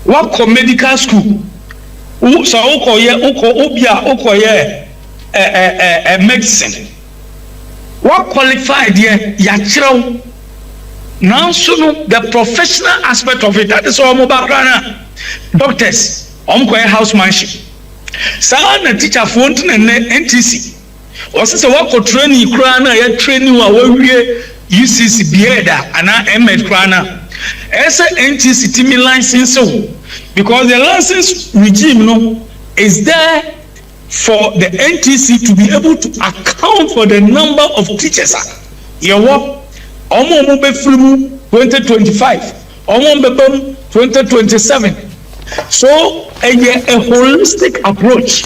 what medical school so medicine what qualified here yachiro now so the professional aspect of it that is all mobile doctors housemanship sa na teacher for NTC was say what training kura na ya training wa we UCC bieda ana ML kura na esa NTC timi license because the license regime is there for the NTC to be able to account for the number of teachers. Yewo omo be free 2025 omo be 2027. So a holistic approach.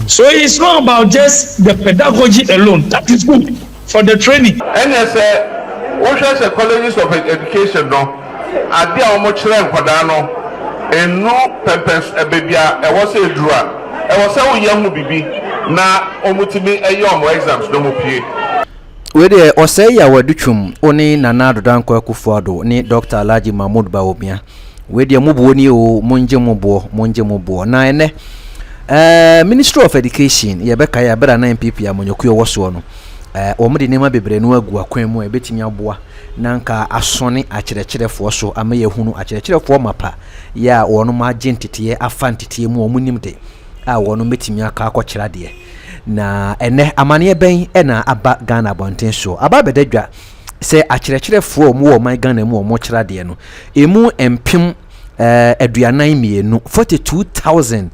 So it's not about just the pedagogy alone. That is good for the training. And as a colleges of education at the Omochre Kodano and no purpose a baby was a draw. I was so young bibi na omutimi ayom exams no mopie. We dey Osei Adutwum oni Nana Adodanko Akufo-Addo ni Dr. Alhaji Mahmoud Bawumia. We dey mubuo ni o monje mubuo na ene Ministry of Education ye beka ya bera na MPP amonyokuo woso no omudi nema bebre no agu akwan mu ebetimi aboa nanka asone akyerɛkyerɛfo so ama yehunu akyerɛkyerɛfo mapa ya wono ma agentete afantete mu omunim de a wono metimi aka akɔkyerɛ de na ene amane ben na aba Ghana bonten so aba bedadwa se akyerɛkyerɛfo mu wo man Ghana mu wo kyerɛ de no emu empim aduanan mienu 42000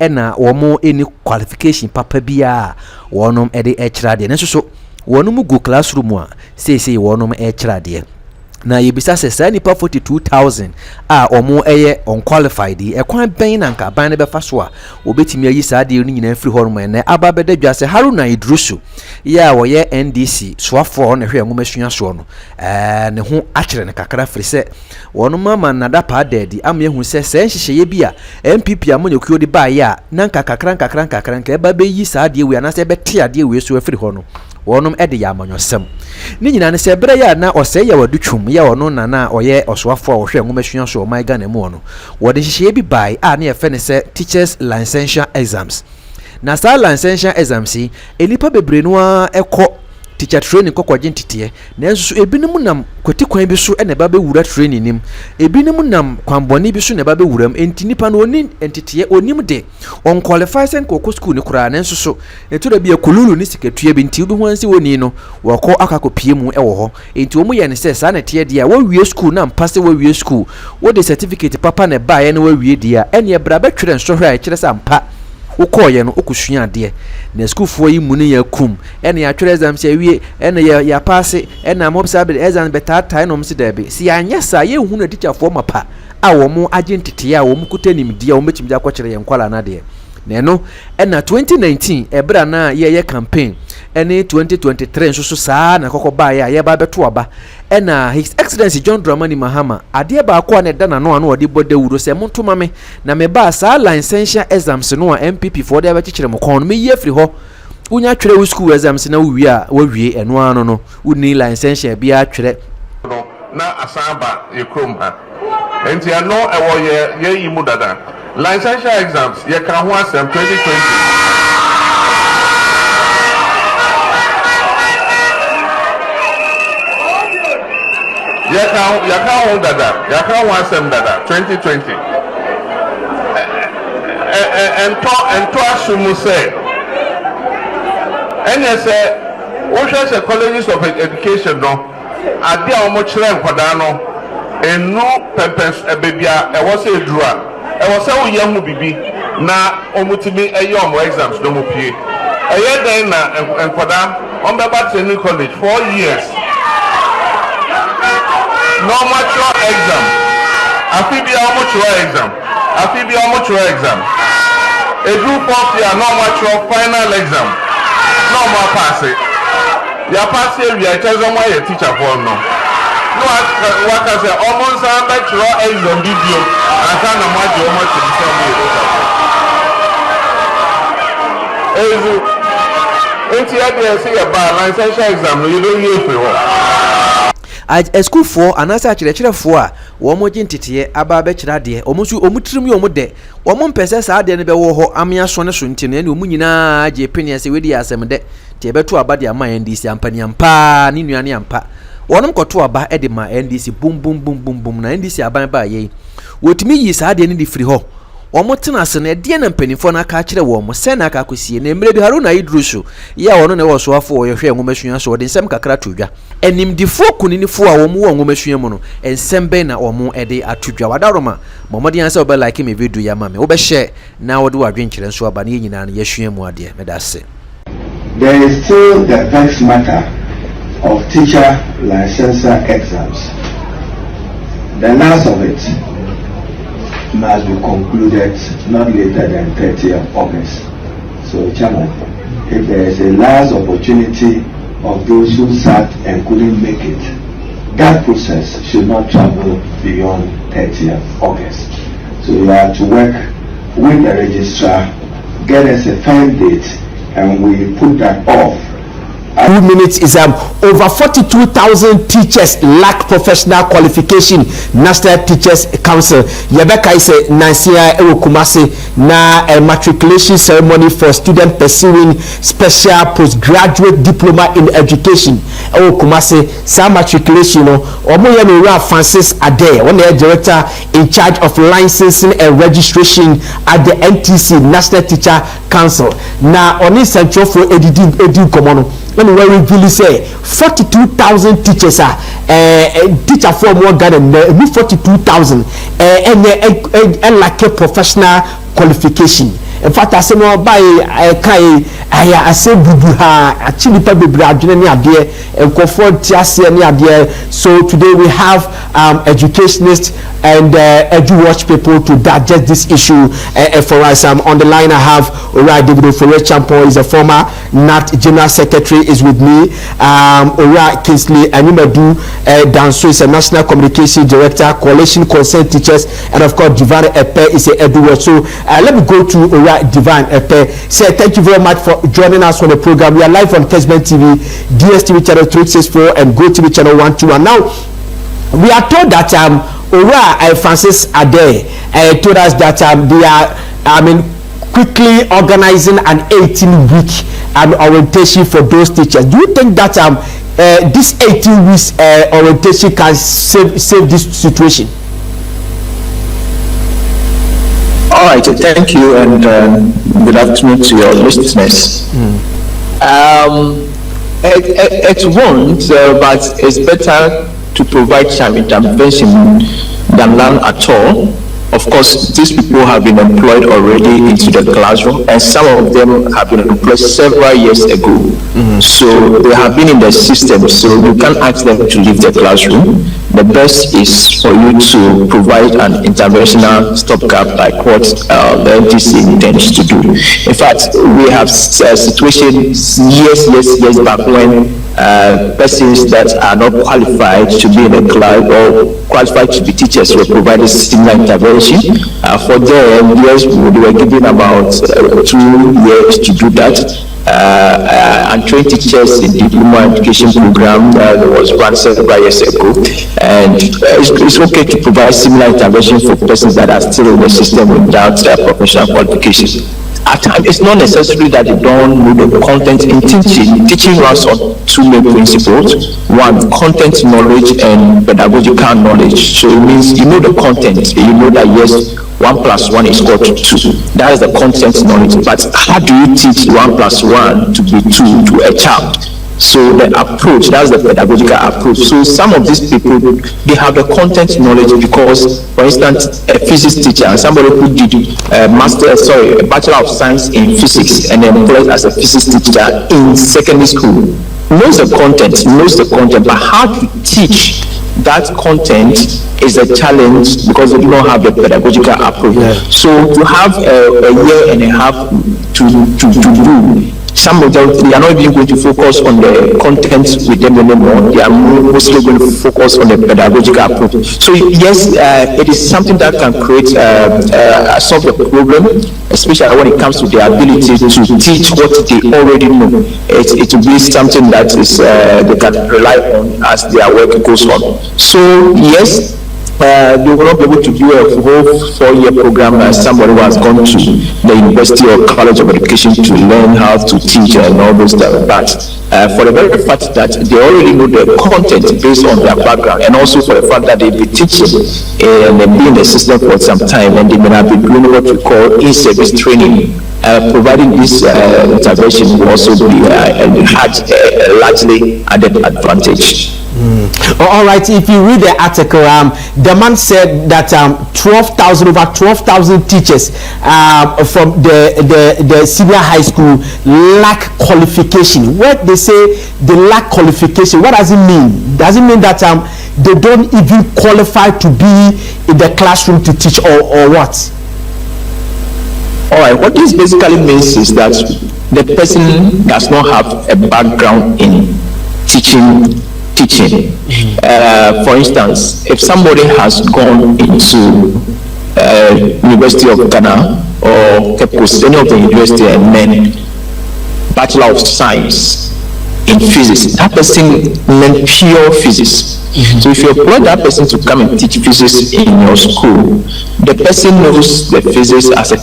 ena womo any qualification papa bia wonom ede kyerɛ de nso so wonom go classroom a sei wonom kyerɛ de na yebisa se sa nipa 42000 a omo unqualified ekwan ben na nka ban ne befa so a obetimi ayi sa de no nyina free hormone na aba bedadwa se Haruna idrusu ya wo ye NDC soafo na hwe ngomasua so no ne ho akyere ne kakra free se wono mama na da pa dedi am yehu se se nhyehyeye bia MPP amonyokuo de ba ya na nka kakra nka eba be yi sa de we anase bete ade we so free ho no wonom ede ya amanyosem ni nyina ne se bere ya na Osei Adutwum ya wono na oye osoafo a wo hwe ngomasua so my Ghana mu no wo de hyehye bi bai a na ye fe ne se teachers licensure exams na sa licensure exams yi elipa bebre no a ekọ teacher training kokwaje ntete na nso ebinum nam kwati kwan bi so na ba be wura training nim ebinum nam kwanboni bi so na ba be wuram enti nipa no oni ntete onim de unqualified sen kokko school ni kura na nso so eto da bi akululu ni sikatue bi nti obi ho ansi woni no wako akakopie mu ewo ho enti omu ye ne se sa na te de a wo wie school na mpase wo wie school wo de certificate papa na ba ye na wo wie dia ene bra ba twere nso hwa kire sa mpa ukoye no okusua ade na school fo yi mu ne yakum ene ya twere exam se wie ene ya pass ene mo bisa be exam beta tai no msi dabe si anya sa ye hu na teacher fo mapa a wo mo agentity a wo mo kutanim dia wo metim dia kwakere ye nkwala na de na no ena 2019 ebra na ye campaign ene 2023 nso so saa na kokko ba ya ye ba beto aba ena His Excellency John Dramani Mahama ade ba akọ na dana no ode bode wuro se montoma me na me ba saa licensure exams no a MPP for de ba kikire mo kon me ye free ho unya twere wo school exams na wo wie eno ano no uni licensure bia twere na asaba ye krom ha enti ano ewo ye yimu dada licensure exams ye kan ho asem 2020 Yaka one sem dada 2020 and to assume say NSA colleges of education no ade a omo kire nkwada no enu purpose a baby e was a draw e was a wo yahu bibi na omutimi omo exams no mopie eye den na nkwada on beba training college 4 years normal exam afibia amateur exam a group of year normal final exam normal pass it ya pass it we are just on why teacher for no what I say almost amateur exam video and kind of much almost to say about licensure exam you don't hear for a school for anasa chire for a wo mo gintete aba be kira de omo su omo tirim yo mo de omo mpese saa de ne be wo ho amia so ne so ntine ne omo nyina je penia se wedi asem de te beto aba de ama NDC ampani ampa ni nuane ampa wonom koto aba e de ma NDC bum na NDC aban ba ye wotimi yi saa de ne di free ho omo tena se na de na mpanifo na ka kire wo mo se na ka kosie na emre bi Haruna idrusu ya wono ne wo so afo wo hwe ngomasua so de nsem kakra todwa enimdifo kuninifo a wo mo wo ngomasua mu no ensem be na omo e de atodwa wadaroma momodi anse obe like me video ya mame wo be share na wo de wadwen kire nso aba na nyina na yehwe mu ade medase. There is still the vexed matter of teacher licensure exams. The last of it must be concluded not later than 30th August. So, Chairman, if there is a last opportunity of those who sat and couldn't make it, that process should not travel beyond 30th August. So you have to work with the registrar, get us a firm date, and we put that off. 2 minutes is over 42,000 teachers lack professional qualification. National Teachers Council Yabeka is a Nansia Kumasi na a matriculation ceremony for students pursuing special postgraduate diploma in education. Kumasi some matriculation Omoyanu Francis Ade, one the director in charge of licensing and registration at the NTC National Teacher Council. Na oni central for edu komono. When we really say 42,000 teachers are teacher for more than 42,000 and like a professional qualification. In fact, I say no by I say bubuha actually probably adwene adie comfort tiase ni adie. So today we have educationists and edu-watch people to digest this issue for us. On the line I have Ora David Ofore-Champo, is a former NAT General Secretary, is with me. Ora Kingsley Animadu Danso is a National Communication Director, Coalition Concerned Teachers, and of course Divine Epe is a edu-watch. So let me go to Ora Divine Epe. Say thank you very much for joining us on the program. We are live on Kesman TV, DSTV channel 364 and GoTV channel 121. Now we are told that Ora Francis Ade told us that they are quickly organizing an 18-week orientation for those teachers. Do you think that this 18 weeks orientation can save this situation? All right, thank you, and good afternoon to your listeners. It won't, but it's better to provide some intervention than none at all. Of course, these people have been employed already into the classroom, and some of them have been employed several years ago. So they have been in the system, so you can't ask them to leave the classroom. The best is for you to provide an interventional stopgap like what the NTC intends to do. In fact, we have a situation years back when persons that are not qualified to be in a class or qualified to be teachers were provided similar intervention. For them, yes, we were given about 2 years to do that. And trained teachers in diploma education program that was run several years ago, and it's okay to provide similar intervention for persons that are still in the system without professional qualification. At times, it's not necessary that they don't know the content in teaching. Teaching runs on 2 main principles: one, content knowledge, and pedagogical knowledge. So it means you know the content, you know that yes, 1 + 1 is equal to 2. That is the content knowledge. But how do you teach 1 + 1 to be 2 to a child? So the approach, that's the pedagogical approach. So some of these people, they have the content knowledge because, for instance, a physics teacher, somebody who did a Bachelor of Science in Physics and employed as a physics teacher in secondary school, knows the content, but how to teach that content is a challenge because they do not have the pedagogical approach. So to have a year and a half to do some of them, they are not even going to focus on the content with them anymore. They are mostly going to focus on the pedagogical approach. So yes, it is something that can create solve the problem, especially when it comes to the ability to teach what they already know. It will be something that is they can rely on as their work goes on. So yes, they will not be able to do a whole 4-year program as somebody who has gone to the University or College of Education to learn how to teach and all those stuff. But for the very fact that they already know the content based on their background, and also for the fact that they've been teaching and been in the system for some time, and they may have been doing what we call in-service training, providing this intervention will also be largely added advantage. All right, if you read the article, the man said that over 12,000 teachers from the senior high school lack qualification. What they say, they lack qualification, what does it mean? Does it mean that they don't even qualify to be in the classroom to teach, or what? All right, what this basically means is that the person does not have a background in teaching. For instance, if somebody has gone into University of Ghana or any of the university and then Bachelor of Science in physics, that person learned pure physics. So if you employ that person to come and teach physics in your school, the person knows the physics as the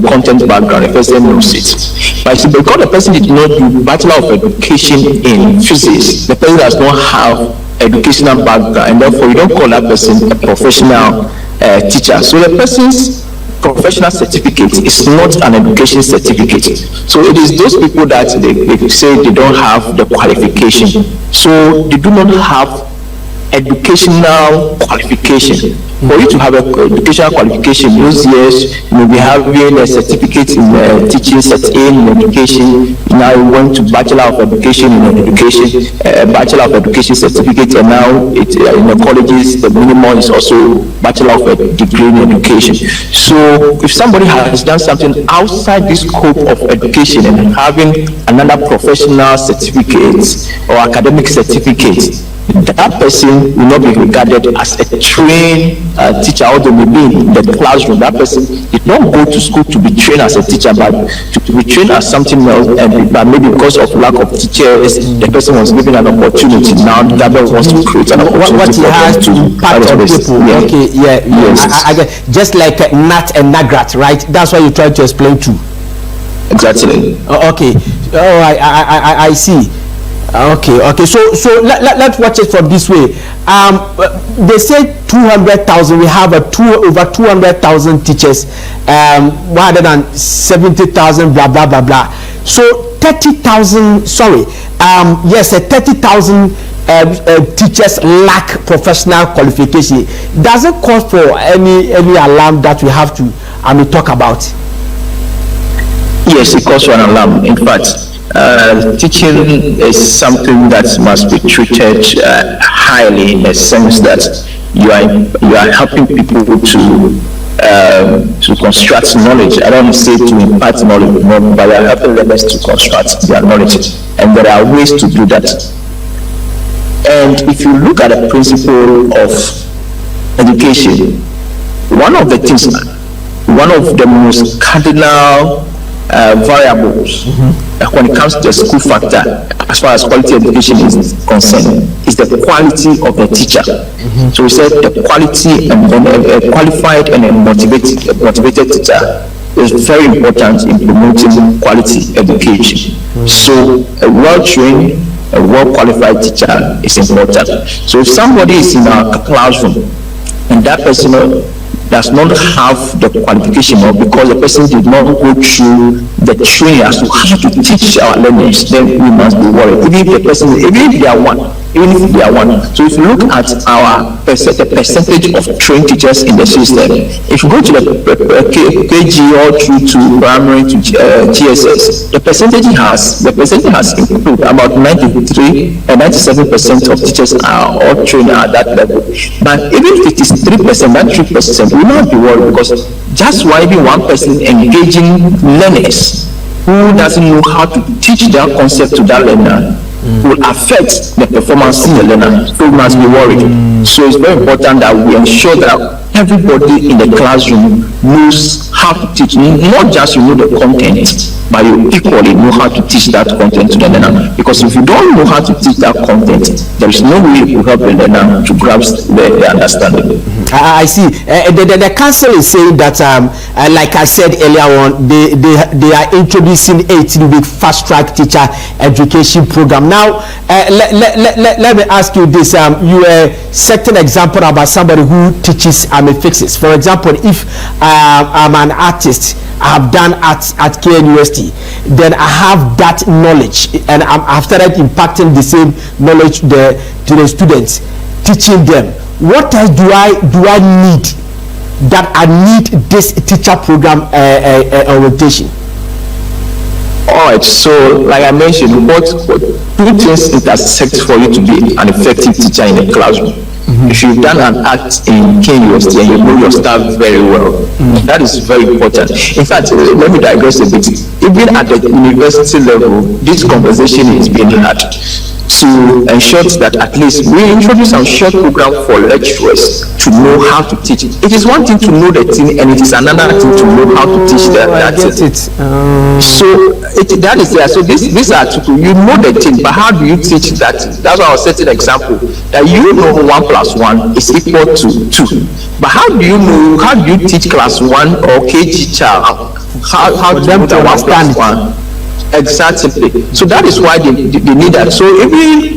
content background, the person knows it. But because the person did not do Bachelor of Education in physics, the person does not have educational background, and therefore you don't call that person a professional teacher. So the person's professional certificate is not an education certificate. So it is those people that they say they don't have the qualification. So they do not have educational qualification. For you to have an educational qualification, those years you will be having a certificate in teaching, set in education. Now you went to Bachelor of Education in Education, Bachelor of Education certificate, and now in the colleges the minimum is also Bachelor of Degree in Education. So if somebody has done something outside this scope of education and having another professional certificate or academic certificate, that person will not be regarded as a trained teacher, although maybe in the classroom. That person did not go to school to be trained as a teacher, but to be trained as something else. But maybe because of lack of teachers, the person was given an opportunity. Now the government wants to create an opportunity. What he has to impact on people. Yeah. Okay, yeah, yes. I get, just like Nat and Nagrat, right? That's what you try to explain to. Exactly. Okay. All right. I see. Okay. So let's watch it from this way. They say 200,000. We have over 200,000 teachers. 170,000. Blah blah blah blah. So 30,000. Sorry. Yes, 30,000 teachers lack professional qualification. Does it call for any alarm that we have to talk about? Yes, it calls for an alarm. In fact, teaching is something that must be treated highly, in the sense that you are helping people to construct knowledge. I don't say to impart knowledge, but you are helping learners to construct their knowledge, and there are ways to do that. And if you look at the principle of education, one of the most cardinal variables when it comes to the school factor, as far as quality education is concerned, is the quality of the teacher. So we said the quality and a qualified and a motivated teacher is very important in promoting quality education. So a well-trained, a well-qualified teacher is important. So if somebody is in our classroom and that person does not have the qualification, or because the person did not go through the training as to how to teach our learners, then we must be worried. Even if they are one. So if you look at the percentage of trained teachers in the system, if you go to the KG all through to primary to GSS, the percentage has improved. About 93 and 97% of teachers are all trained at that level. But even if it is 3%, that 3%, we will not be worried, because just why be one person engaging learners who doesn't know how to teach that concept to that learner will affect the performance of the learner. So we must be worried. So it's very important that we ensure that everybody in the classroom knows how to teach, not just you know the content, but you equally know how to teach that content to the learner. Because if you don't know how to teach that content, there is no way you help the learner to grasp the understanding. I see. The council is saying that, like I said earlier on, they are introducing 18-week fast-track teacher education program. Now, let me ask you this. You set an example about somebody who teaches fixes. For example, if I'm an artist, I have done art at KNUST, then I have that knowledge, and I've started impacting the same knowledge to the students, teaching them. What else do I need? That I need this teacher program orientation. All right, so like I mentioned, what two things intersect for you to be an effective teacher in the classroom. If you've done an act in KUST and you know your staff very well, that is very important. In fact, let me digress a bit. Even at the university level, this conversation is being had to ensure that at least we introduce some short program for lecturers to know how to teach. It is one thing to know the thing, and it is another thing to know how to teach that thing. So that is there. So these are two. You know the thing, but how do you teach that? That's why I was setting an example that you know 1 + 1 is equal to 2. But how do you know? How do you teach class 1 or KG child? How do you know that 1 + 1? Exactly. So that is why they need that. So even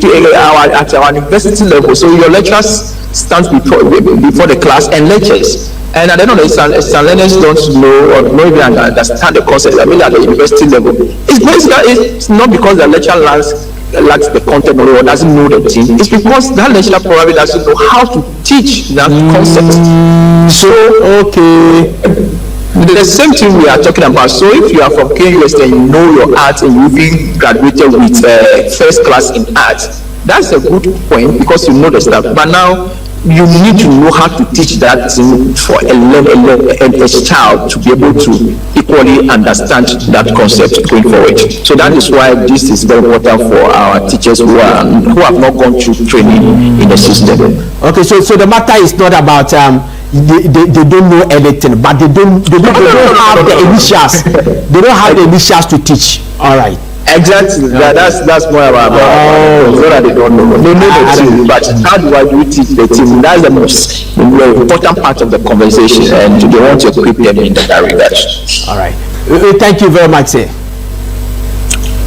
at our university level, so your lecturers stand before the class and lectures. And I don't know, some learners don't know or don't even understand the concept. I mean, at the university level, it's not because the lecturer lacks the content or doesn't know the thing. It's because that lecturer probably doesn't know how to teach that concept. So okay. The same thing we are talking about. So if you are from KUST and you know your art and you've been graduated with first class in art, that's a good point because you know the stuff. But now you need to know how to teach that thing for a child to be able to equally understand that concept going forward. So that is why this is very important for our teachers who have not gone through training in the system. Okay, so the matter is not about they don't know anything, but they don't have the initials. They don't have the initials to teach. All right. Exactly. Yeah, that's more about so that they don't know. They know the team, but how do I teach the team? That's the most important part of the conversation, and they want to equip them in that regard. All right. Thank you very much, sir.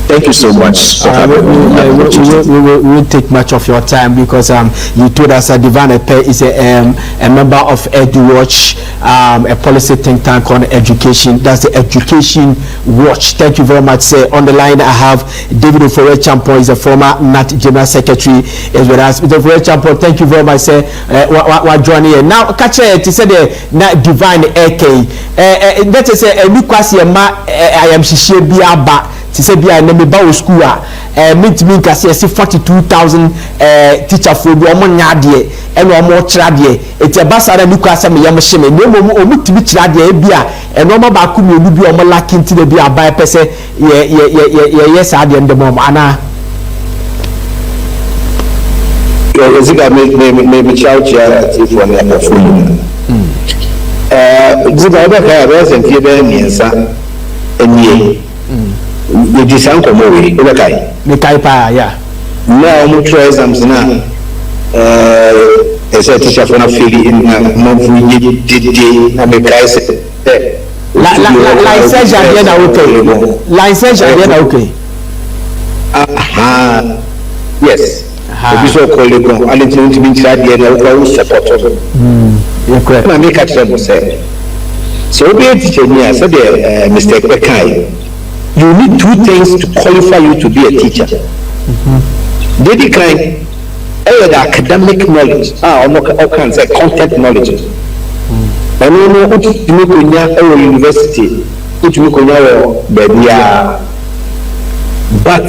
Thank you so much. We won't take much of your time because you told us that Divine Epe is a member of EduWatch, a policy think tank on education. That's the Education Watch. Thank you very much, sir. On the line, I have David Ofori-Champon, is a former NAT General Secretary, is with us. Mr. Ofori-Champon, thank you very much, sir. What joining here now? Catch it. He said Divine Epe. That is a new question. I am Shishibiaba. Ti say bia na me ba wo school a meet me kasi 42,000 teacher for bi omo nya de e no omo kira de eti ba sara ni kwa se me yam hye me no omo timi kira de bia e no omo ba ku me bi omo lakinti de bia ba pese ye sa de ndem omo ana yo ziga me chao chia ti for na phone ziga ba ka ba se tie be miensa enie we design come away me kai pa ya now mo try exams na as a teacher for na feel in na mo did na me kai se license ya na okay license ya na okay yes if you so call it go and it won't be tried there na we support you correct na make it say so be a teacher here so the mistake we kai. You need two things to qualify you to be a teacher. They decline the academic knowledge, all kinds of content knowledge. And you know what you make in your university, what you make in your baby. But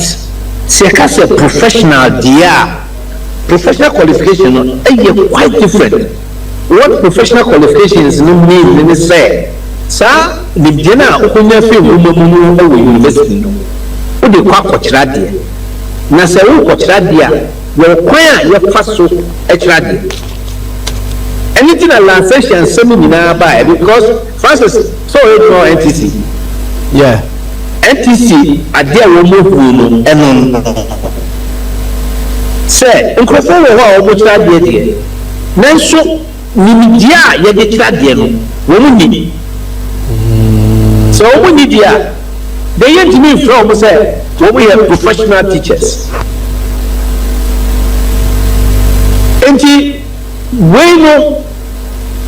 see, as a professional, professional qualification is quite different. What professional qualifications mean when they say sa nimdeɛ na okonya fe nwoma mu no wɔ university no wo de kwa kɔkyerɛ deɛ na sɛ wo kɔkyerɛ deɛ a wɔ kwan a yɛfa so kyerɛ deɛ anything na lansation nsɛm nyinaa ba because Francis so ɔyɛ NTC yeah NTC adeɛ a wɔn mu hu no ɛno sɛ nkurɔfoɔ wɔ hɔ a wɔn kyerɛ adeɛ deɛ nanso nimdeɛ a yɛde kyerɛ adeɛ no wɔn ni sɛ wɔn ni deɛ a deɛ ntumi nfrɛ wɔn sɛ wɔn yɛ professional teachers nti wei no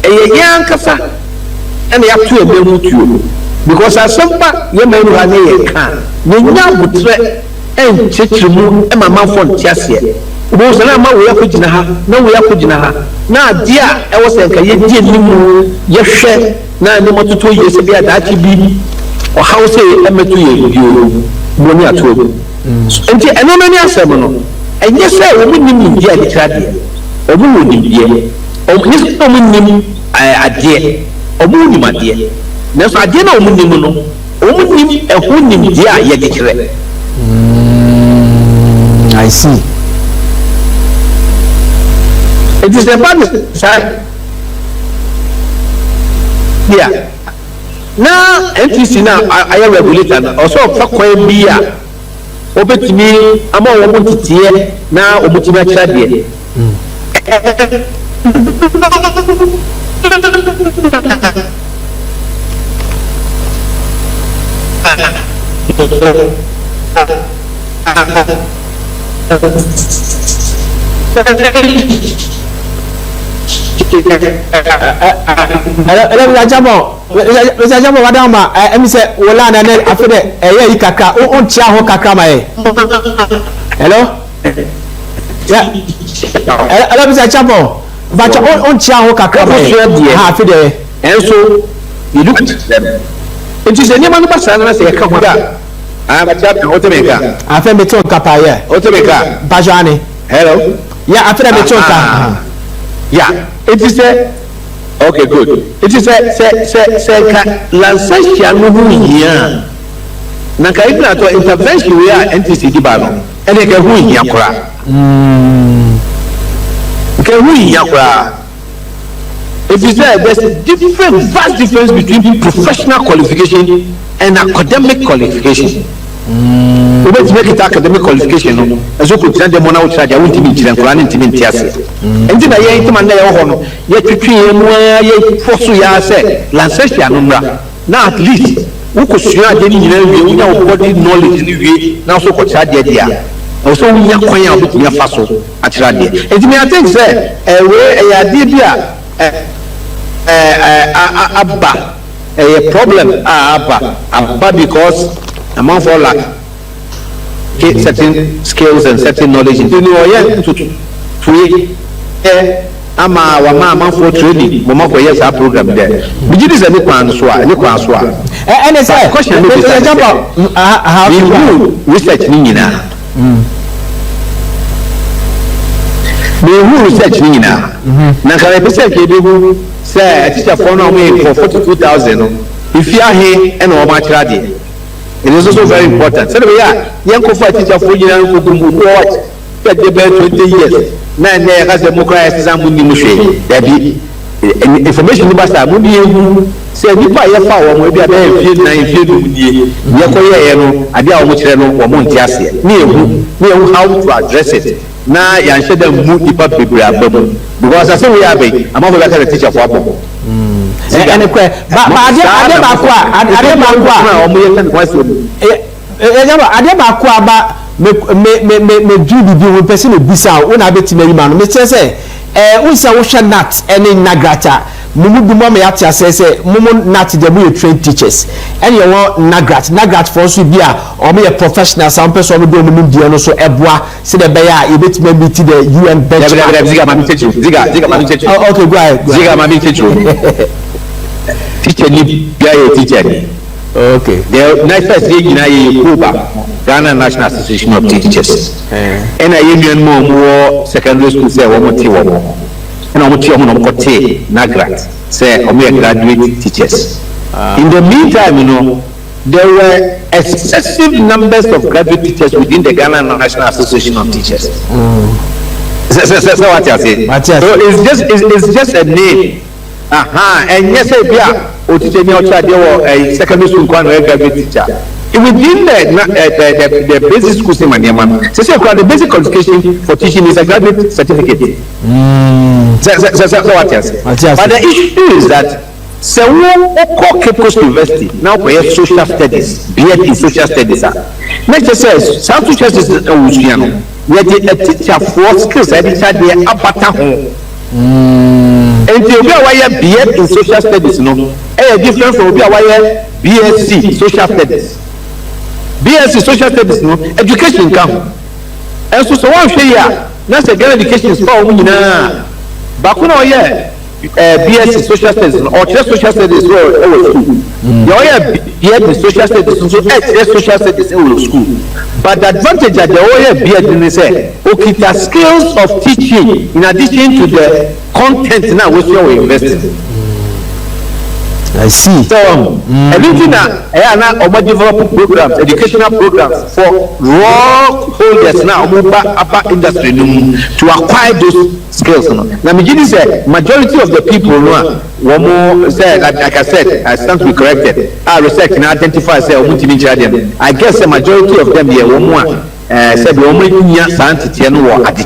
ɛyɛ yɛn ankasa ɛna yɛato ɛbɛn mu tuo because asɛmpa yɛ mɛ no ha ne yɛ ka na nya abotrɛ ɛnkyekye mu ɛma amanfoɔ nte aseɛ wɔn sɛ na ama wɔ yɛkɔ gyina ha na wɔ yɛkɔ gyina ha na adeɛ a ɛwɔ sɛ nka yɛdi anim yɛhwɛ na ne mɔtoto yie sɛ bi adaakye bi ɔhaw sɛ ɛmɛto yɛ bio wɔn ni ato mu nti ɛno no ne asɛm no ɛnyɛ sɛ wɔn nim nimdeɛ a yɛkyerɛ adeɛ wɔn wɔ nimdeɛ wɔn sɛ wɔn nim adeɛ wɔn nim adeɛ nanso adeɛ na wɔn nim no wɔn nim ɛho nimdeɛ a yɛde kyerɛ. I see. It is the bad side. Yeah. Now NTC now I am regulator also fa kwan bi a obetimi ama wɔn titiɛ na obetimi akyerɛ deɛ. Hello, Jamo, madama, I say, Wolan and then after that, a kaka, on Chiaho Kakama. Hello? Yeah. Hello, Mr. Jamo, but on Chiaho Kakama, half a day. And so you look at them. It is a name of the person, I say, come on. I have a chapter, Otomeka. I found me talk Kapaya, Otomeka, Bajani. Hello? Yeah, after that, talk. Yeah, it is a okay, good. It is a Lansashia no here. Nakaibna to intervention we are NTC Dibano, and they can win Yakura. Can win Yakura. It is there's a different, vast difference between professional qualification and academic qualification. We want to make it academic qualification. As you could send them on outside, I won't even tell them to Tias. And then I ain't man there on yet to train where you foresee say, Lancashire number. Now at least who could share any body knowledge in the way now so called Sadia. Also, we are quite out with your faso at Radia. And me, I think, sir, a way a idea Abba a problem Abba because among all like certain skills and certain knowledge in ama wama for training mama for years our program there biji this any kwan so and it's a question how you research ni nyina me research ni nyina na ka research e be say teacher for now for 42,000 if you are here and o ma kira de. It is also very important. So we are young teacher for you what 20 years. Now there has a democracy exam there be information about that movie say nipa ye fa wo mo bia be fie na fie dum die ye ko ye no ade a wo kire no wo mo ntiase me ehu how to address it na ya nhye da mu nipa bebre abamu because I say we are be am go like teacher for abo and ade ba ko aba me do bibi we person bisa wo na betima yi ma no me say unsa wo hwe nat ene nagrata mumu bi mo me ate asese mumu nat de mu train teachers ene ye wo nagrat for so bi a o me professional some person mo do mu die no so eboa se de be ya e betima meet the UN benchmark ziga ma mi teacher okay go ahead ziga ma mi teacher teacher ni bia ye teacher ni okay the next day na ye Kuba Ghana National Association of Teachers and I union more secondary school say one more and I'm no nagrat say graduate teachers In the meantime, you know, there were excessive numbers of graduate teachers within the Ghana National Association of Teachers. So what you say? So it's just a name. And yes, or teacher a secondary school graduate teacher. Within the basic school system, the basic qualification for teaching is a graduate certificate. So what you say? But the issue is that so Cape Coast University now we have social studies, BEd in social studies. Next says South Social Studies where the teacher for skills I teacher they apata home. And the why BEd in social studies no different from why BSc social studies. BSc social studies no education come. And so one say here that's a girl education is for women. Back when BSc social studies or social studies or school. BEd in social studies so social studies in school. But the advantage that the BEd in say okay the skills of teaching in addition to the content now which you are investing. I see. So everything now develop programs, educational programs for raw holders now upper industry to acquire those skills. Now me say majority of the people one more say like I said, I stand to be corrected. Our research and identify say I guess the majority of them here one more said the only scientist no at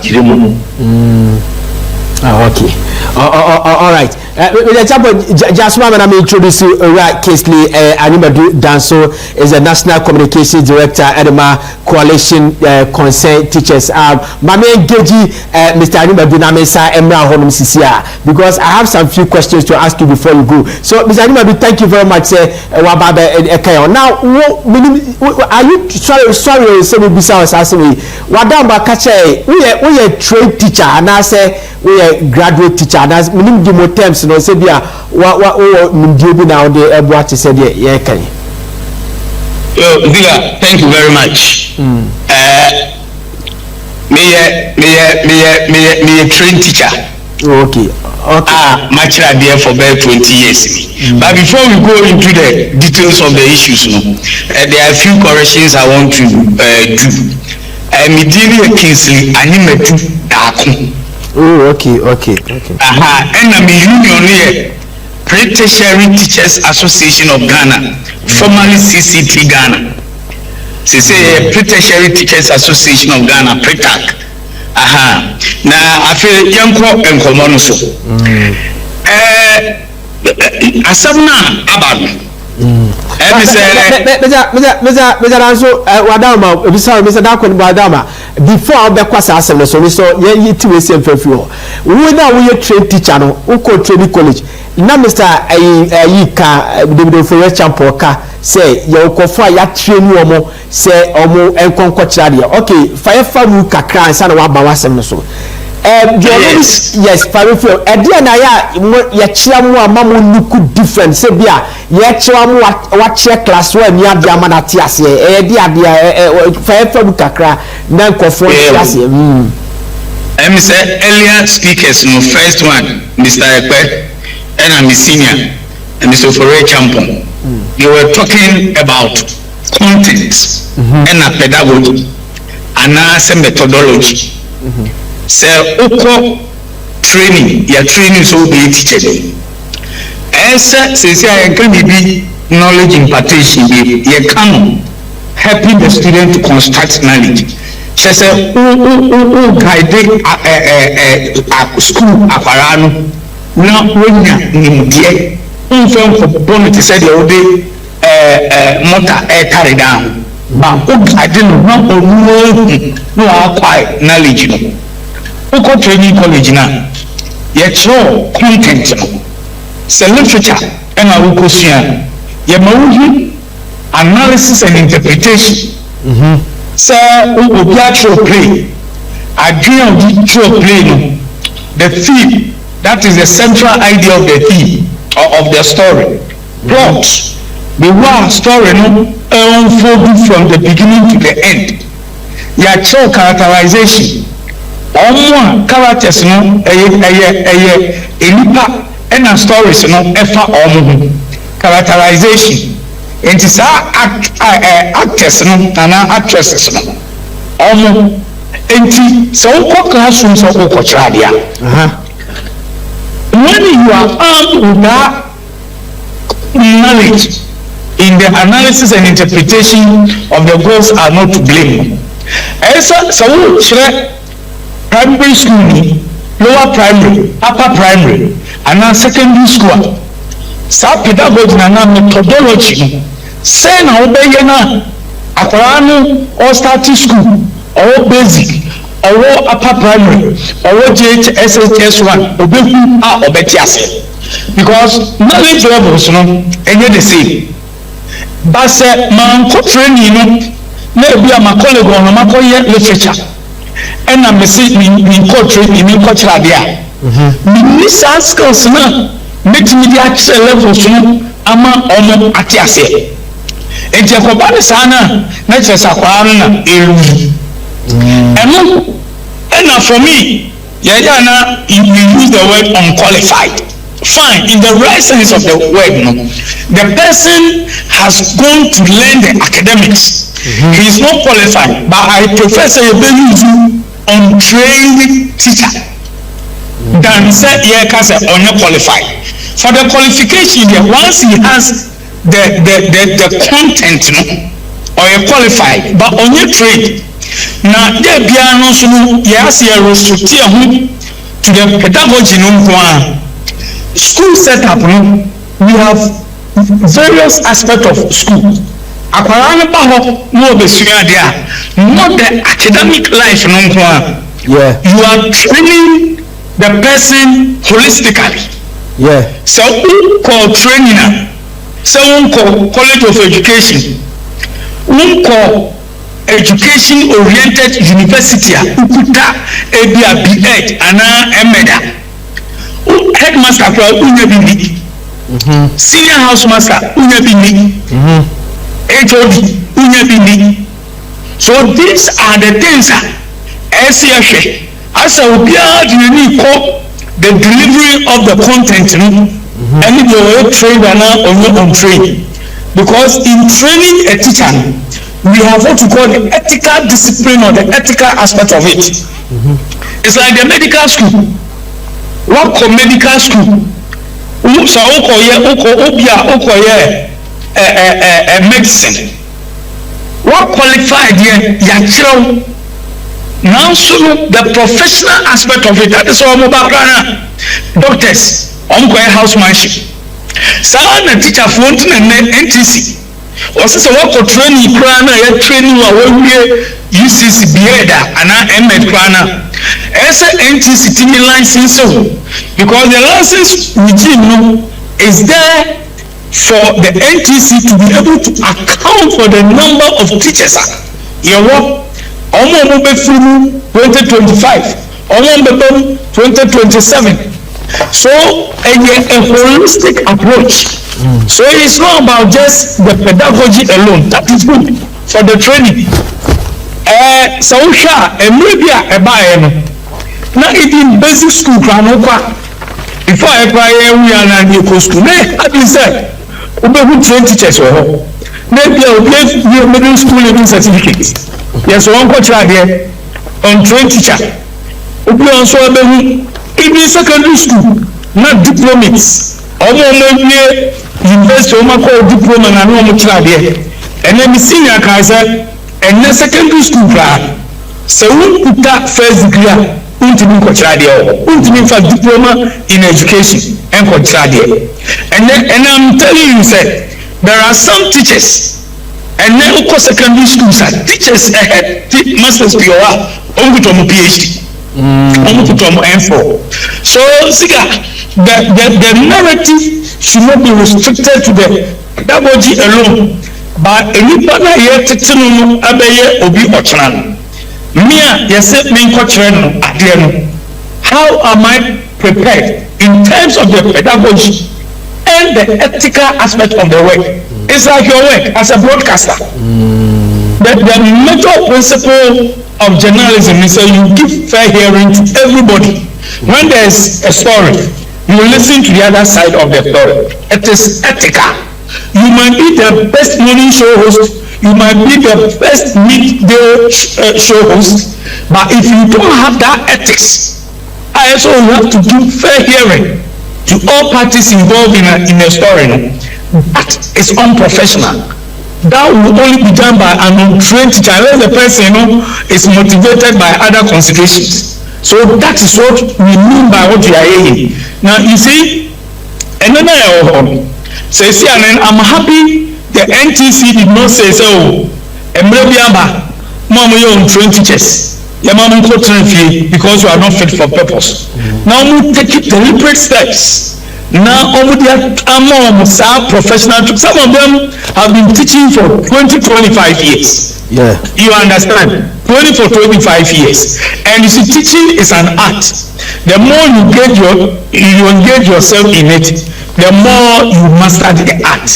okay. All right. With example, just one I'm introduce you right Kesley Animadu Danso is a National Communications Director at the Coalition Concerned Teachers. Mame Geji Mr. Animadu Namesa Emra Honum Sisia because I have some few questions to ask you before you go. So Mr. Animadu, thank you very much. Now, are you sorry say we bisa asasimi. Wadamba kache we a trained teacher and I say we a graduate teacher and as minimum demo terms no say bia ndie bi na de ebo ate say de ye kan. Villa, thank you very much. Me a trained teacher. Okay. Much there for about 20 years. But before we go into the details of the issues, there are a few corrections I want to do. Immediately Kingsley Animetu Daku. Oh, okay. And I'm a union here, Pre-Tertiary Teachers Association of Ghana, formerly CCT Ghana. Say Pre-Tertiary Teachers Association of Ghana, PRETAC. Now I feel young crop and common so. Asabna Abadu. Mr. Anso Wadama, Mr. Dakon Wadama, before the Kwasa Assembly, so you two is in Fefio. Whether we a trade teacher, who could trade college. Now, Mr. Ayika, the Forest Champoka, say, your coffee, ya train womo, say, omo, and concocharia. Okay, fire faru kakra and son of Abawasam so. Yes, Farifio. Ediana ya chiamu mamu look different. Sebia ya chiamu watch class one ya diamana tiasi. Dia faru kakra nan kofo tiasi. Say earlier speakers no first one Mr. Ekpe and I'm senior and Mr. Fore Champon. They were talking about content and a pedagogy and a methodology. So oko training your training so be teacher esa sisi can be knowledge impartation be you can helping the student to construct knowledge she say guide school aparano na wonya nimdie unfem for bonnet said the other day motor carry down but I didn't know no acquire knowledge no. Oko training college now, yet show content, say literature, and I will question your analysis and interpretation. So, we will actual play. Agree on the true play. The theme, that is the central idea of the theme or of the story. Plot, the one story unfolded from the beginning to the end. Your show characterization. Characters no enipa and stories no efa characterization nti saa actors no ana actresses no ɔmo nti sɛ wokɔ classroom sɛ wokɔ kyerɛ adeɛ when you are armed with that knowledge in the analysis and interpretation of the goals are not to blame ɛsɛ sɛ wokyerɛ primary school ni lower primary upper primary ana secondary school saa pedagogy na methodology no sɛ na wobɛyɛ na akwaraa no or starting school or basic or upper primary or JHSHS1 obehu a obeti ase because knowledge levels no enye the same but say man ko training no na ebi a my colleague on makoye literature and am say me ko training me ko kyerɛ ade a me skills na make media levels no ama omo ate ase enti akoba ne saa na kyerɛ sa kwaa no na elu and for me you use the word unqualified. Fine, in the right sense of the word, no, the person has gone to learn the academics. He is not qualified, but I prefer say you untrained teacher than say unqualified. For the qualification, once he has the content, no, or a qualified, but on your trade. Now, there be no so yes, you restrict to the pedagogy no school setup no we have various aspects of school. Akwara no ba ho no obesua dia not the academic life no yeah, you are training the person holistically. Yeah, So who call training so who call college of education who call education oriented university ukuta ebia B.Ed ana emeda headmaster kwa unya bindi senior house master unya bindi HOD unya bindi. So these are the things as obia dini ko the delivery of the content and you are trained or untrained, because in training a teacher we have what we call the ethical discipline or the ethical aspect of it. It's like the medical school. What called medical school? So medicine. What qualified here? Now so the professional aspect of it. That is all about doctors. Unqualified housemanship. Some teacher for NTC. Also, what training krana ya training wa wewe UCC bieda ana MD krana ese NTC timi license because the license regime is there for the NTC to be able to account for the number of teachers. You know, omo be through 2025, omo be 2027. So a holistic approach. So it's not about just the pedagogy alone. That is good for the training. So maybe now it in basic school before I we are in school. I been said we train teachers maybe we middle school level certificates. Yes, one coach here on train teacher. We also even secondary school, not diplomates. University diploma na no mo try there. And then senior kaza and then secondary school so we put that first degree untimi ko try there. Untimi for diploma in education and ko try there. And I'm telling you say there are some teachers and then uko secondary schools are teachers ahead masters POA on to PhD. M4. So, the narrative should not be restricted to the pedagogy alone, but anybody here to abeye obi ochran. Mia, yes, main coaching how am I prepared in terms of the pedagogy and the ethical aspect of the work? It's like your work as a broadcaster. The major principle of journalism is that you give fair hearing to everybody. When there's a story, you listen to the other side of the story. It is ethical. You might be the best morning show host, you might be the best midday show host, but if you don't have that ethics, also you have to give fair hearing to all parties involved in a story. That is unprofessional. That will only be done by an untrained teacher unless the person is motivated by other considerations. So that is what we mean by what we are hearing. Now you see, another say, and I'm happy the NTC did not say so. Emrebiaba, mom, you untrained teachers. Because you are not fit for purpose. Now we take deliberate steps. Now professional. Some of them have been teaching for 20-25 years. Yeah. You understand? 20-25 years. And you see, teaching is an art. The more you engage yourself in it, the more you master the art.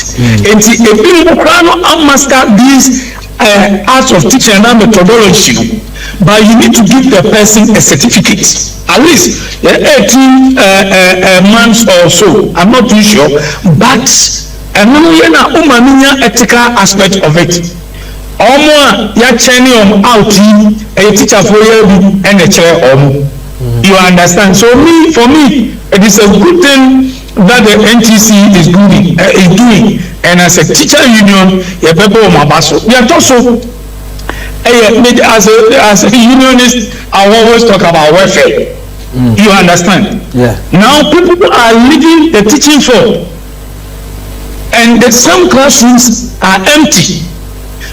And see, if you master these arts of teaching and methodology, but you need to give the person a certificate, at least 18 months or so. I'm not too sure, but ethical aspect of it. Out a teacher for you and a chair. You understand? So for me, it is a good thing that the NTC is doing, and as a teacher union, we are also as a unionist, I always talk about welfare. You understand? Yeah. Now people are leaving the teaching field, and some classrooms are empty,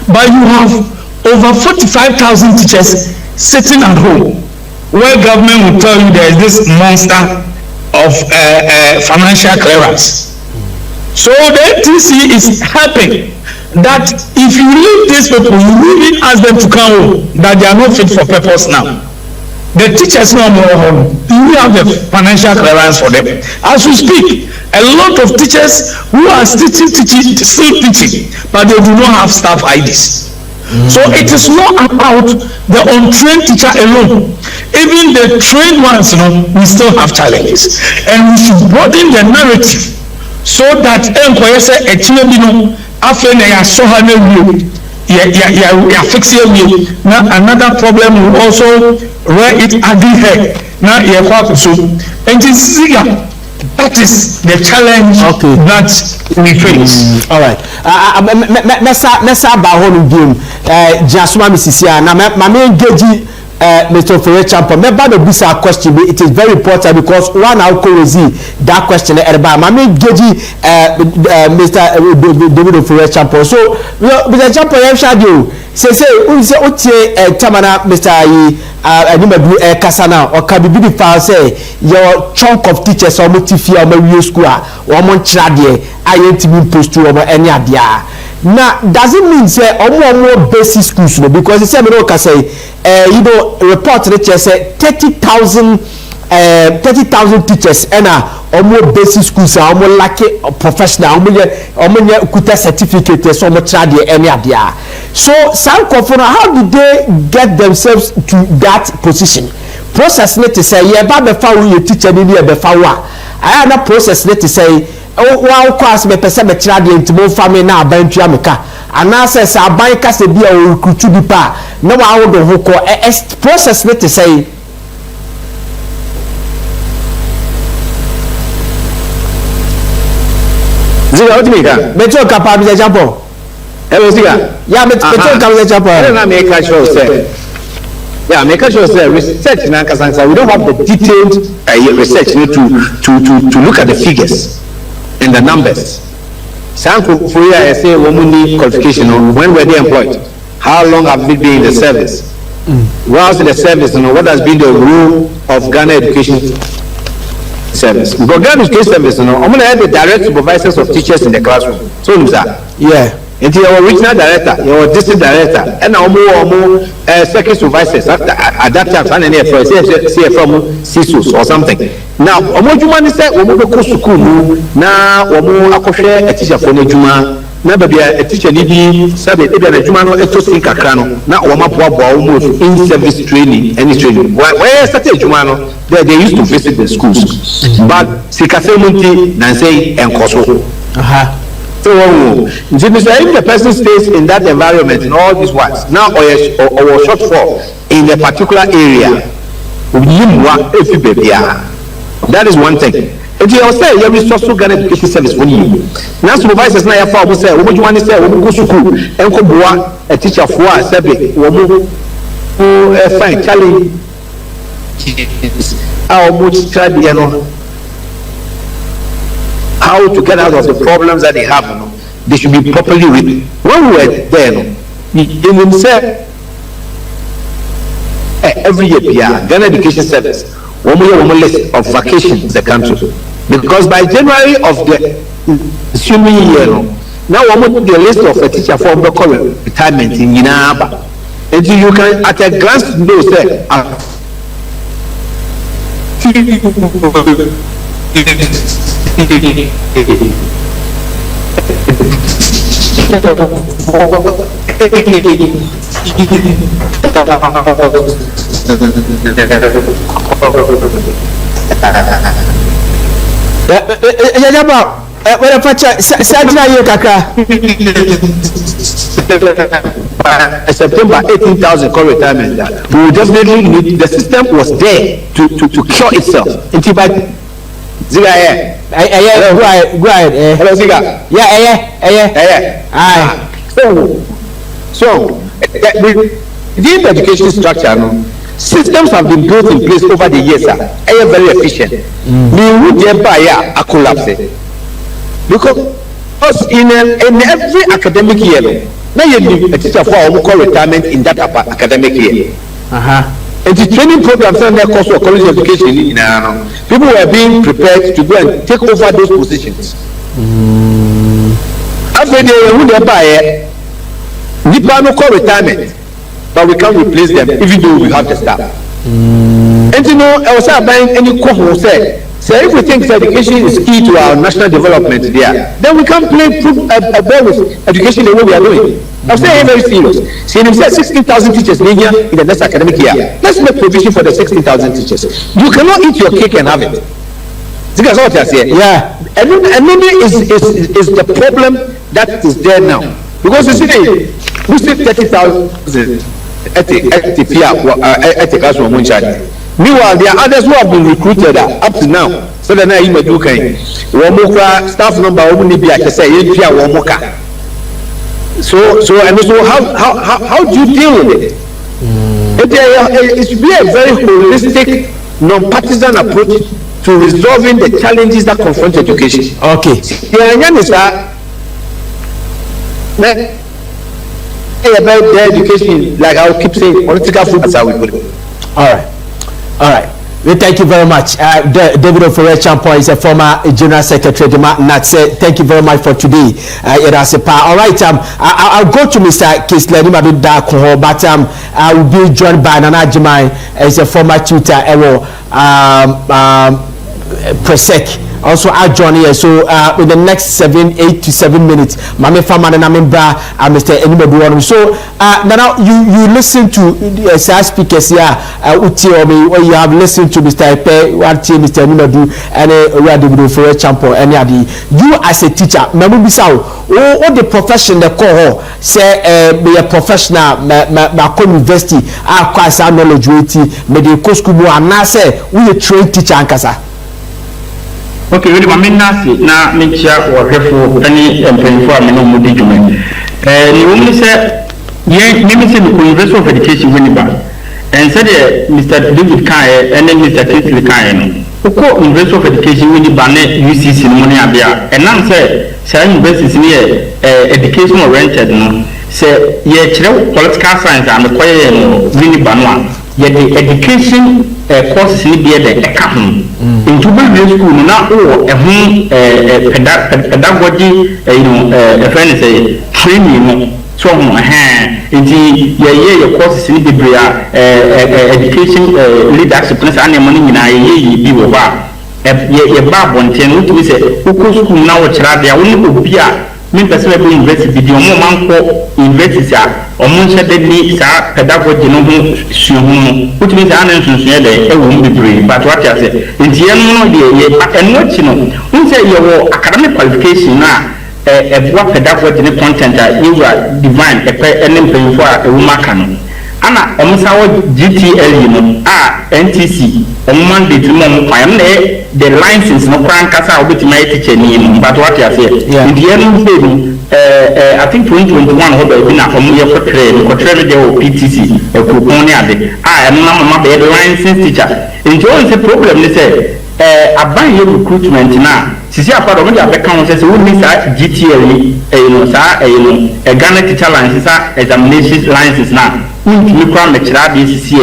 but you have over 45,000 teachers sitting at home, where government will tell you there is this monster of financial clearance. So the NTC is helping that if you leave these people, you really ask them to come home, that they are not fit for purpose now. The teachers no more home. You have the financial clearance for them. As we speak, a lot of teachers who are still teaching, but they do not have staff IDs. So it is not about the untrained teacher alone. Even the trained ones, we still have challenges, and we should broaden the narrative so that after they saw fix it. Now another problem will also rear it ugly head. Now and that is the challenge that we face. All right. Nessa Bahon game. Jasuma Missisia. Now, my main engage Mr. Ferrechampo. Remember the visa question. It is very important because one alcohol that question. My main engage Mr. David Ferrechampo. So, Mr. Champo, I shall do. Say, Tamana, Mr. Animadu Kasana, or Kabibi File say, your chunk of teachers or Mutifia or school or Montradie, I ain't been post to over any idea. Now, does it mean say more basic schools because the same say report that say 30,000 teachers and more basic schools are more like professional more kuta certificate so much any idea. So some confirm how did they get themselves to that position? Process need to say yeah ba be fa you teacher ni be fa wa I na process need to say wow class me pese be kira de ntimo family na abantu ameka ana say sa aban ka se bia o recruit bi pa na wa wo do ho ko process need to say Ziga what me ka beto ka pa bi japo hello Ziga yeah beto ka bi japo na make sure say yeah make sure say research na kasansa we don't have the detailed research to look at the figures and the numbers. Some for you I say women qualification when were they employed, how long have they been in the service, whilst in the service what has been the role of Ghana education service, because Ghana education service I'm going to have the direct supervisors of teachers in the classroom. So yeah into your regional director, your district director, and more second supervisors at that time, say from CISOs or something. Now, Omojuma said, Omoko Suku, now Omo share a teacher for Nejuma, never be a teacher needy, Sabbath, a Jumano, a Tosin Kakano, now Omapua almost in service training, any training. Where started Jumano, they used to visit the schools, but Sikase Munti, Nansei, and Koso. So if the person stays in that environment in all these ones now or shortfall in a particular area, that is one thing. If you say you will also get education service for you. Now supervisors now have to say, "What you want to say? We go school and go boa a teacher for us. We move find challenge. How much try how to get out of the problems that they have. They should be properly written. When we were there, even say every year, Ghana Education Service, one list of vacations in the country. Because by January of the assuming year, now one more the list of a teacher for retirement in Yinaba. And you can at a glance know say September 18,000 core retirement. We will definitely need the system was there to cure itself. Until by Ziga, go ahead. Hello, Ziga. So the education structure, systems have been built in place over the years, are very efficient. We would thereby a collapse because in every academic year, now you need a teacher for our retirement in that academic year. And the training programs and their course of college education, people were being prepared to go and take over those positions. After they would thereby no retirement, but we can't replace them even though we have the staff. And I was buying any course say if we think education is key to our national development there, then we can't play a ball with education the way we are doing. I'm saying very serious. See, if you say 16,000 teachers in India in the next academic year, let's make provision for the 16,000 teachers. You cannot eat your cake and have it. That's what I say. Yeah. And maybe is the problem that is there now. Because you see, we see 30,000 at the classroom. Meanwhile, there are others who have been recruited up to now. So that now you may do staff number only be at the same So how do you deal with it? It should be a very holistic, non-partisan approach to resolving the challenges that confront education. Okay. About the education, like I will keep saying, political food. That's how we put it. All right. We thank you very much. David Ofere-Champo is a former General Secretary. Thank you very much for today. All right. I'll go to Mr. Kisley Madu-Dakoho, but I will be joined by Nana Jimai as a former tutor. Presec. Also I join here. So in the next 8 to 7 minutes, Mame Fama and Mr. Enimedu. So now you listen to speakers here, Utiomi, or you have listened to Mr. Epe, Mr. Enimedu, and David Ofere-Champo, and you as a teacher, Mamu Bisau, all the profession the call say be a professional, university, acquire knowledge, medical school, and now say we a trained teacher and kasa. Okay, we are na mecha workful any employee for me no mudi jume. You only say yeah, me say the University of Education Winneba. And said Mr. David Kai and then Mr. Kisley Kai no. Oko University of Education Winneba ne UCC no money abia. And now say university near education oriented no. Say ye chere political science and acquire no Winneba no. Ye the education courses ni be the account. In Jubilee School now pedagogy a friend say training so your courses ni be education leadership and money na ye bi wo ba ye ba bonten what we say school now chira dia woni obi a me person be university di omo manko university a omo nche ni sa pedagogy no ho suhu what means an nsunsun de e wo mbebre but what I say nti en no de ye enwo chi no un say your academic qualification na ɛboa pedagogy ne content a yɛwura divine ɛne mpanyinfo a ɛwɔ mu aka no ana ɔmo sa wɔ GTLE no a NTC ɔmo mandate no ɔmo kwan na the license no kwan kasa a obetumi ayɛ teacher ni no but what you say the end day no I think 2021 ho baabi na ɔmo yɛ kɔtrɛ no de wɔ PTC ɛkropon ne ade a ɛno na mama bɛyɛ license teacher nti ɔn sɛ problem ne sɛ aban yɛ recruitment na sisi akwado ɔmo de abɛka ho sɛ wonni saa GTLE no saa no Ghana teacher license saa examination license na ntumi kora mɛkyerɛ adeɛ sisi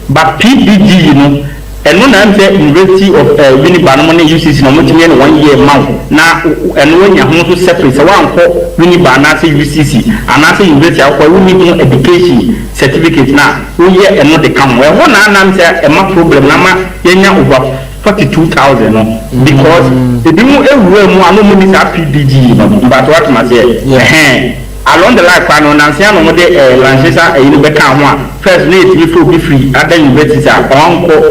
but PDG no ɛno na mpɛ University of Winneba no ne UCC na ɔmotumi yɛ no 1 year ma na ɛno wɔnya ho so separate sɛ wankɔ Winneba anaasɛ UCC anaasɛ University akɔ wonni ho education certificate na woyɛ ɛno de ka ho ɛhɔ na anam sɛ ɛma problem na ma yɛnya over 42,000 no because ebi mu ewura mu ano mu ni saa PDG no but what ma say along the line kwano nansia no de lanchesa no beka ho a first na etimi fo bi free ada university a onko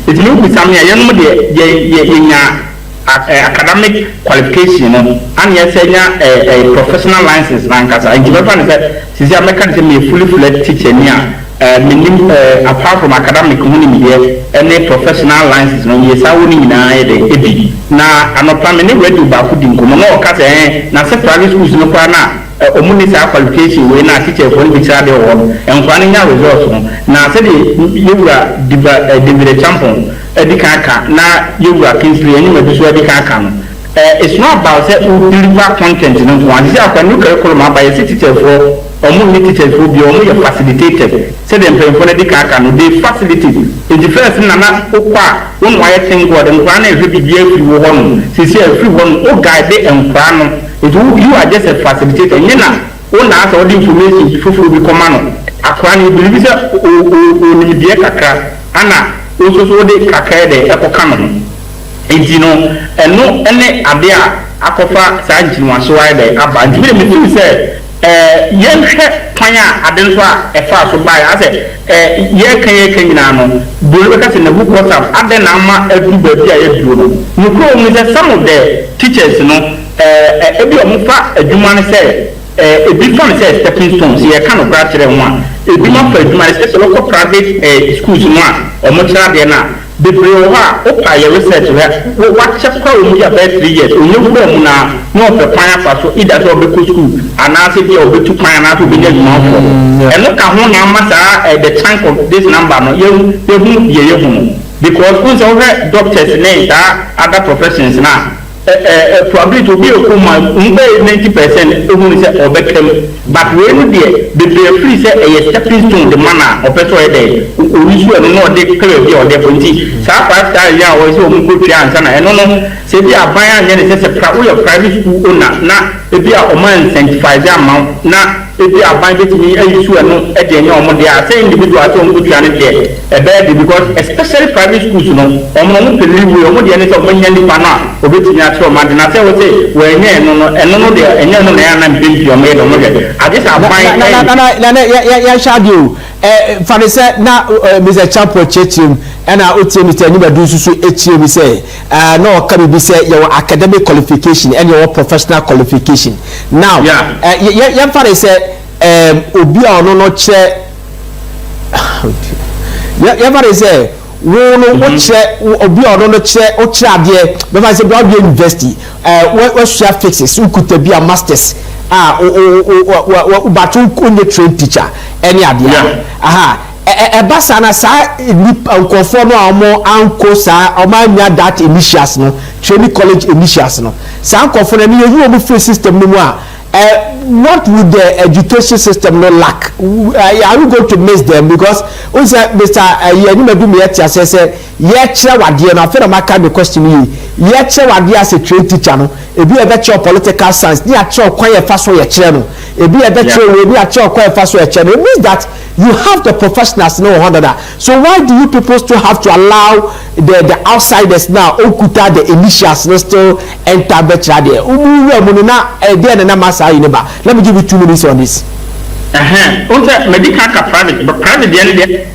etimi ku sami a yenom de yenya academic qualification no and yesenya professional license na nkasa nti be fa ne sisi ameka de me fully fledged teacher ni a minim apart from academic community here any professional license no yesa woni nyina ye de ebi na anopa me ne ready ba ku di nkomo no o ka se na se private schools no kwa na omuni sa qualification we na teacher for bi sa de wo enkwani nya results no na se de yewura dividend champion edikaka na yewura Kingsley any me so edikaka no it's not about say deliver content no one say akwani curriculum abaye teacher for omuni teacher for bi omu ye facilitated say dem pay for edikaka no they facilitate in the first na okwa won wa ye think god enkwani e bi bi afi wo ho no sisi afi wo no o guide enkwani you are just a facilitator nyina wona asa all the information before we come on akwani believe say o ni bie kakra ana so de kakra de ekoka no enti no eno ene ade a akofa saa ntinwaso wa de aba nti me feel say yenhwe kwan a ade nso a efa so ba ya say ye kan nyina no bolu ka se na book WhatsApp ade na ama adu ba bia ye duro no nko mu say some of the teachers no ebi omufa adwuma ne sɛ ebi fa ne sɛ stepping stones yɛ ka no bra kyerɛ ho a ebi ma fa adwuma ne sɛ local private schools no a ɔmo kyerɛ deɛ na bebree wɔ hɔ a opa yɛ research hɛ wakyɛ kwa wɔn bi about 3 years onye kura mu na ɔpɛ kwan afa so ida sɛ ɔbɛkɔ school anaasɛ bi a ɔbɛtu kwan anaasɛ ɔbɛnya adwuma afɔ ɛno ka ho na ama saa the chunk of this number no yɛhu yɛ hu because nsɛ wɔhwɛ doctors ne saa other professions na probably to be a kuma 90% ehun say obekam but we no dey be free say a stepping stone the manner of person dey orisu eno no dey clear bi o dey ponti sa 5 star ya o say o mu ko twa ansa na eno no say bi aban anya ne say private school owner na ebi a o man incentivize amount na ebi aban betimi ayisu eno e dey nya o mo dey say individual say o mu ko twa ne dey e because especially private schools no o mo peli we o mo dey ne say o mo nya nipa na o betimi so madina say we say we nya eno no dey enya no na ya na mbimpi o me do mo dey ade sa aban na ya shadio fane say na Mr. Champion chechim na otie Mr. Nibadu susu echie mi say na o ka bi say your academic qualification and your professional qualification now ya fane say obi a ono no che ya fane say wo no wo che obi a ono no che o che ade be fa say bra university we share fixes ukuta bi a masters but only trained teacher any idea basa na sa nkofo no amo anko sa omanya that initials no training college initials no sa nkofo na me you free system no mu a what would the education system not lack? Are we going to miss them? Because Mr. Yanimadu Miyeti says, "Yeche wadie na fena maka me question yi. Yeche wadie as a trained teacher no. Ebi ebe political science. Ni acho kwa ye faso ye chere no. Ebi ebe we ni acho kwa ye faso ye chere. It means that you have the professionals no wonder that. So why do you people still have to allow the outsiders now okuta the initials no still enter betra there? Umu na there na masa yineba. Let me give you 2 minutes on this. Unta medical ka private, but private the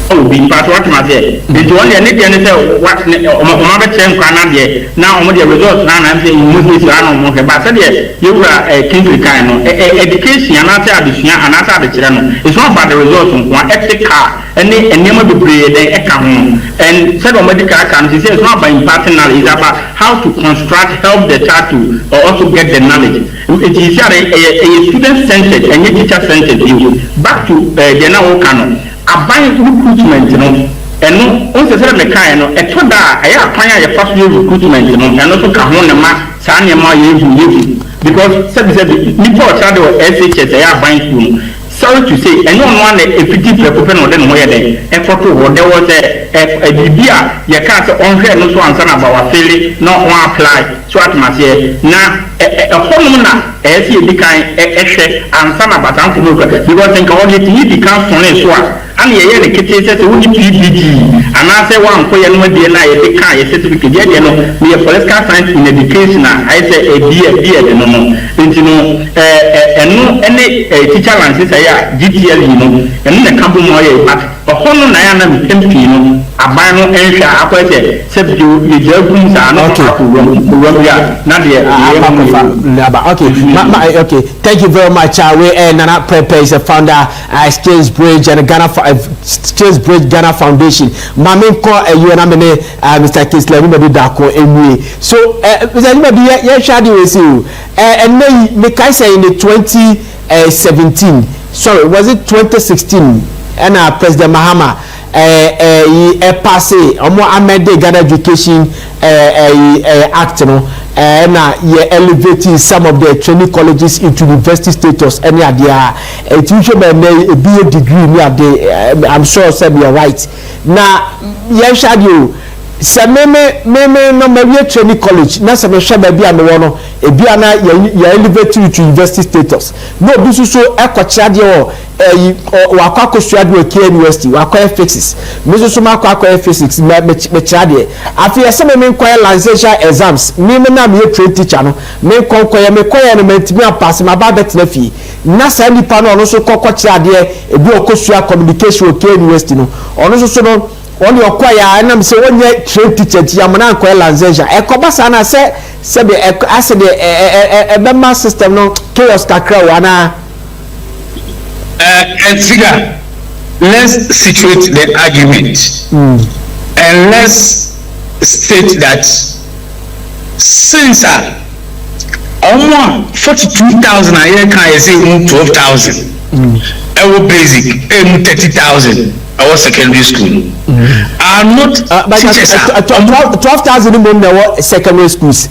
be part what my say. The one and say what Mama Chen Canada now on the results now I'm saying Muslims are on Monte Bassadia, you are a king education and answer the children. It's not about the results on one ethical and name of the breed and said on medical accounts, he says it's not by imparting knowledge, it's about how to construct, help the child to also get the knowledge. It is a student-centered and a teacher-centered view. Back to the now canon. Abang recruitment, and no, also said the kind of a toda, I apply a first year recruitment, and also Kahona, Sanya, because said before shadow SHS, I are buying school. Sorry to say, and no one a pretty prepared or then where they effort to there was a BBA, you can't only no so answer about failure, not one apply, so at my say, now a hormona, as you become a share and some about uncle because think all it becomes on a swat. And the kitchen says, would you PPG? And I say, one for your no idea, a car, a certificate, you know, we are political science in education. I say a beer, no more. And no, any teacher and say, GTL, you know, and in a couple more, but a whole Niana with MP, you know, a bino and share, except you, the rooms are not okay, thank you very much. We Nana Pepe is the founder, Skills Bridge and Ghana. Skills Bridge Ghana Foundation. Mami ko you na me Mr. Kisler ni be da ko enwie. So Mr. Ni be ye shadi we see you. And me kai say in the 2017. Sorry, was it 2016? And President Mahama pass omo amende Ghana Education Act no and elevating some of the training colleges into university status any idea it usually be a BA degree near I'm sure said you're right now yes you say me no me training college na say me share be am no e bia na you elevating to university status no bi so ekwacha de wakwa kosua de K University wakwa physics me so makwa physics me cha de afi ya say me nkoya licensure exams me na me train teacher no me konkoya me koya no mentimi pass ma ba bet na fi na say nipa no so kokwa de e bi okosua communication K University no ono so no only acquire and I'm say one year train teacher Yamana licensure ekoba sana say be as the member system no chaos kakra wana and figure let's situate the argument and let's state that since almost 42,000 a year can say 12,000 our basic 30,000 our secondary school are not teachers 12,000 in secondary schools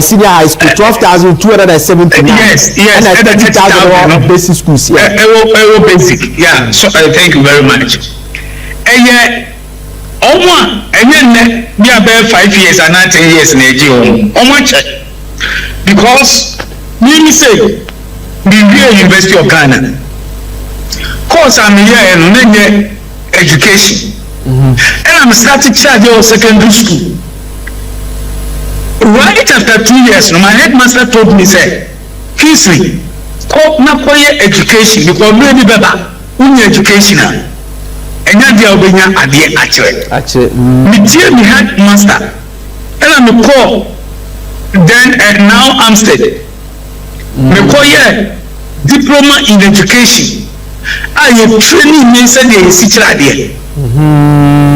senior high school 12,279 yes and 30,000 basic schools basic so thank you very much and we are 5 years and not 10 years in a because me say the University of Ghana course I'm here and education and I'm starting charge of secondary school right after 2 years my headmaster told me say Kingsley na koye education because maybe baba unya education and na dia obenya ade akire me tie me headmaster and I'm call then and now Amstead me koye diploma in education I am training me said the teacher there.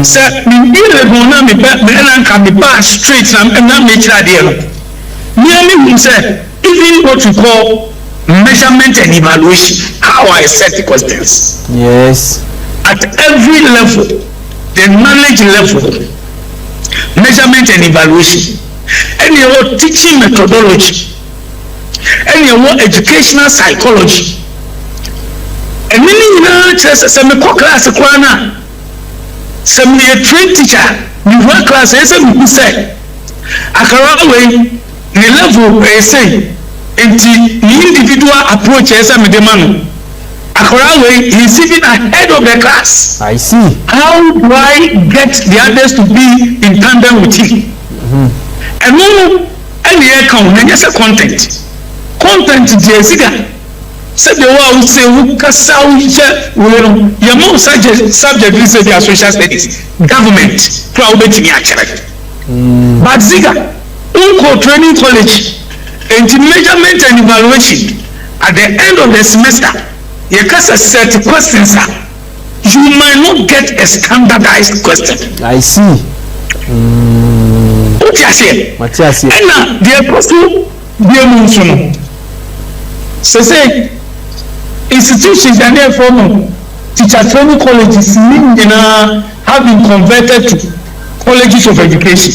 Sir, me na me can be pass straight and na me teacher there. Me say even what we call measurement and evaluation, how I set the questions. Yes. At every level, the knowledge level, measurement and evaluation, and your teaching methodology, and your educational psychology. And many some class some trained teacher you work class as a say way the level say the individual approach as a medemano way he's even ahead of the class. I see. How do I get the others to be in tandem with him? And no any account just a content Jessica said the one who say who kasa who your most subject is their social studies government crowd betimi akere but ziga unko training college and measurement and evaluation at the end of the semester you kasa set questions you might not get a standardized question. I see. What you say? And now the person the moon say institutions and therefore teacher training colleges have been converted to colleges of education.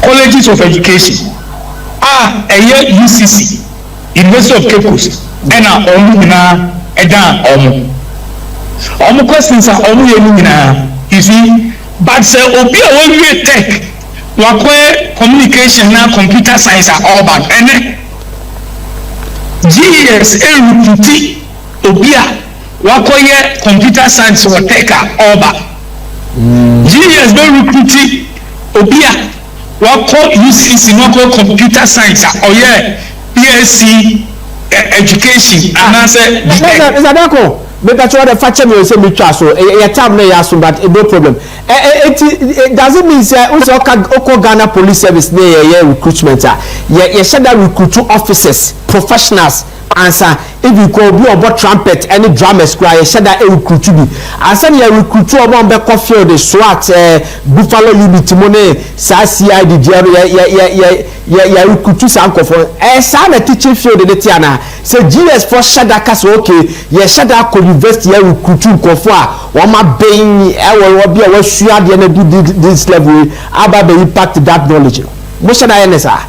Colleges of education a year UCC University of Cape Coast and omu questions are omu you see but say obi a we tech wakwe communication na computer science are all about and GES recruit obi a wakwe computer science or tech are all about GES be recruit obi a wakwe UCC no computer science or PSC education and answer Zadako because what the fact me say me try so your time na ya so but no problem it doesn't mean say also Ghana police service na your recruitment you should recruit officers professionals answer if you go be about trumpet any drama square you should recruit be answer you recruit omo be coffee the SWAT Buffalo unit money CID ya recruit sanko for sa na teaching field de tiana say GS for shada ka so okay ya shada ko university ya recruit ko for a ma ben we be we sua de na do this level about the impact that knowledge mo shada NSA.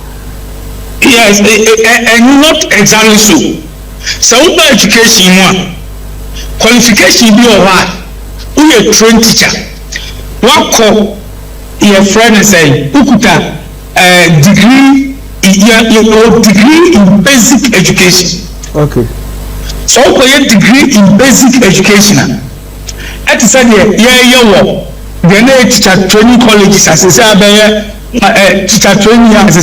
Yes, and not exactly so. So, education one qualification be or who a trained teacher. What call your friend and say, Ukuta degree your degree in basic education. Okay. So, your degree in basic education. At the same the teacher training colleges as a teacher training as a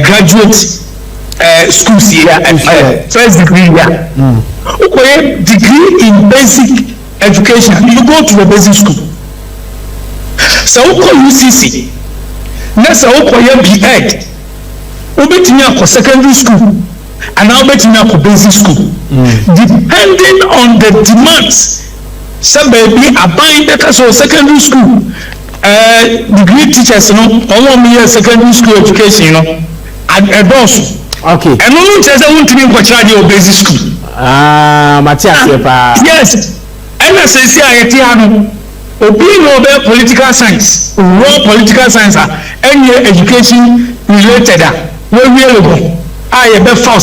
graduate schools here first degree here okay degree in basic education you go to the basic school so UCC next BEd obetimi akọ secondary school and now obetimi akọ basic school depending on the demands some baby aban better so secondary school degree teachers secondary school education adults okay and no teachers want to be in basic school Matthias yes and as I say I obi no be political science raw political science any education related we go I be for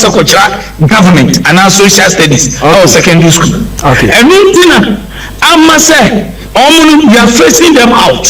government and social studies or secondary school okay and I must say we are facing them out